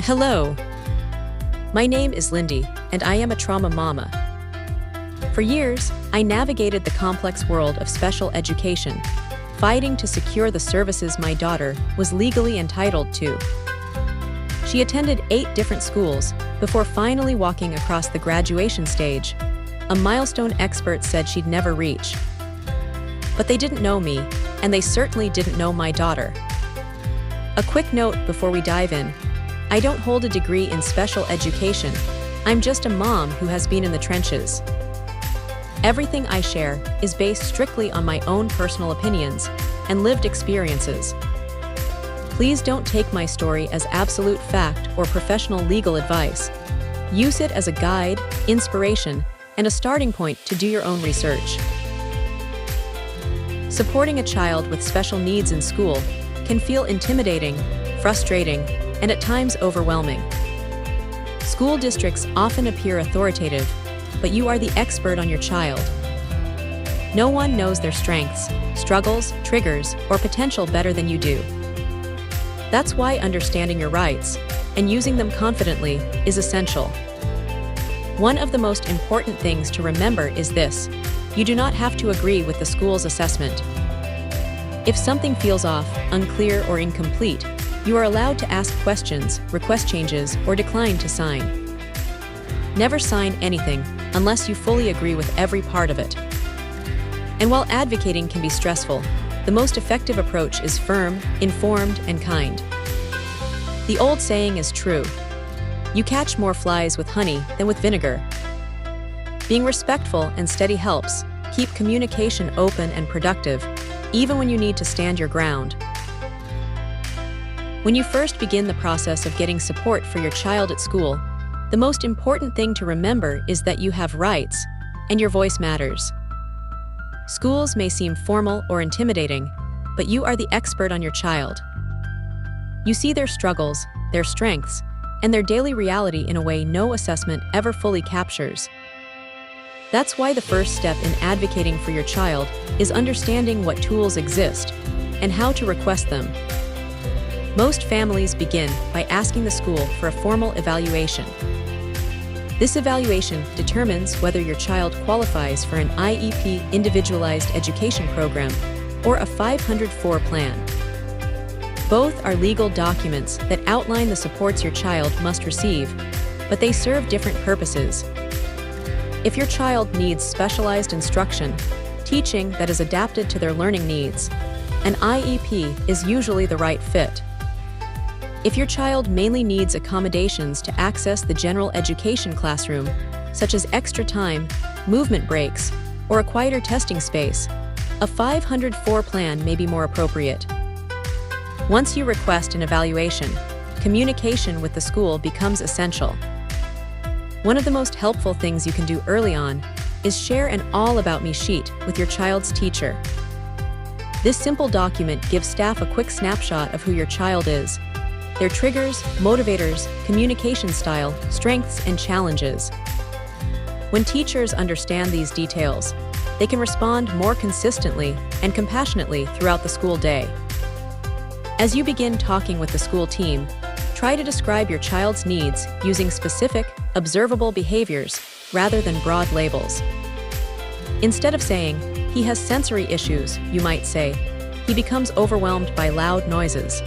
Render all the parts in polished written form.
Hello, my name is Lindy, and I am a trauma mama. For years, I navigated the complex world of special education, fighting to secure the services my daughter was legally entitled to. She attended 8 different schools before finally walking across the graduation stage, a milestone experts said she'd never reach. But they didn't know me, and they certainly didn't know my daughter. A quick note before we dive in. I don't hold a degree in special education. I'm just a mom who has been in the trenches. Everything I share is based strictly on my own personal opinions and lived experiences. Please don't take my story as absolute fact or professional legal advice. Use it as a guide, inspiration, and a starting point to do your own research. Supporting a child with special needs in school can feel intimidating, frustrating, and at times overwhelming. School districts often appear authoritative, but you are the expert on your child. No one knows their strengths, struggles, triggers, or potential better than you do. That's why understanding your rights and using them confidently is essential. One of the most important things to remember is this: you do not have to agree with the school's assessment. If something feels off, unclear, or incomplete, you are allowed to ask questions, request changes, or decline to sign. Never sign anything unless you fully agree with every part of it. And while advocating can be stressful, the most effective approach is firm, informed, and kind. The old saying is true: you catch more flies with honey than with vinegar. Being respectful and steady helps keep communication open and productive, even when you need to stand your ground. When you first begin the process of getting support for your child at school, the most important thing to remember is that you have rights, and your voice matters. Schools may seem formal or intimidating, but you are the expert on your child. You see their struggles, their strengths, and their daily reality in a way no assessment ever fully captures. That's why the first step in advocating for your child is understanding what tools exist and how to request them. Most families begin by asking the school for a formal evaluation. This evaluation determines whether your child qualifies for an IEP individualized education program or a 504 plan. Both are legal documents that outline the supports your child must receive, but they serve different purposes. If your child needs specialized instruction, teaching that is adapted to their learning needs, an IEP is usually the right fit. If your child mainly needs accommodations to access the general education classroom, such as extra time, movement breaks, or a quieter testing space, a 504 plan may be more appropriate. Once you request an evaluation, communication with the school becomes essential. One of the most helpful things you can do early on is share an All About Me sheet with your child's teacher. This simple document gives staff a quick snapshot of who your child is, their triggers, motivators, communication style, strengths, and challenges. When teachers understand these details, they can respond more consistently and compassionately throughout the school day. As you begin talking with the school team, try to describe your child's needs using specific, observable behaviors rather than broad labels. Instead of saying, "He has sensory issues," you might say, "He becomes overwhelmed by loud noises."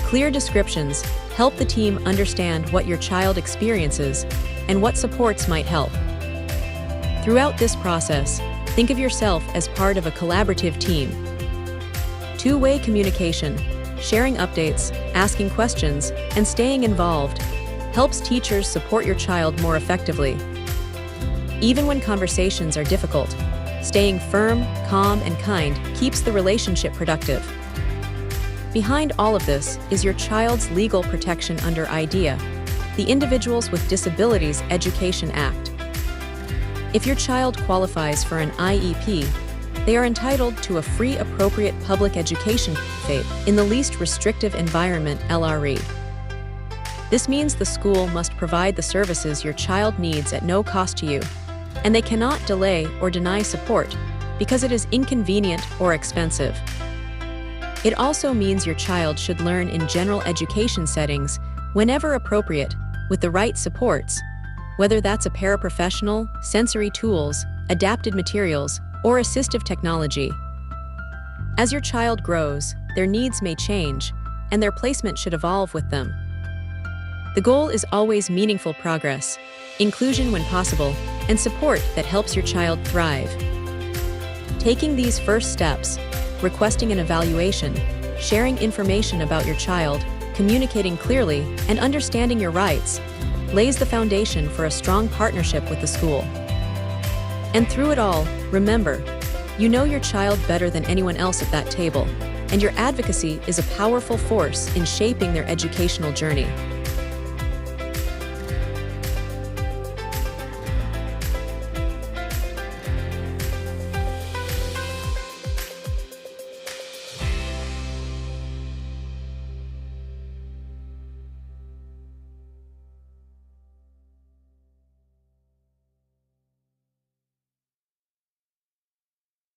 Clear descriptions help the team understand what your child experiences and what supports might help. Throughout this process, think of yourself as part of a collaborative team. Two-way communication, sharing updates, asking questions, and staying involved helps teachers support your child more effectively. Even when conversations are difficult, staying firm, calm, and kind keeps the relationship productive. Behind all of this is your child's legal protection under IDEA, the Individuals with Disabilities Education Act. If your child qualifies for an IEP, they are entitled to a free appropriate public education FAPE in the least restrictive environment LRE. This means the school must provide the services your child needs at no cost to you, and they cannot delay or deny support because it is inconvenient or expensive. It also means your child should learn in general education settings Whenever appropriate, with the right supports, whether that's a paraprofessional, sensory tools, adapted materials, or assistive technology. As your child grows, their needs may change, and their placement should evolve with them. The goal is always meaningful progress, inclusion when possible, and support that helps your child thrive. Taking these first steps, requesting an evaluation, sharing information about your child, communicating clearly, and understanding your rights, lays the foundation for a strong partnership with the school. And through it all, remember, you know your child better than anyone else at that table, and your advocacy is a powerful force in shaping their educational journey.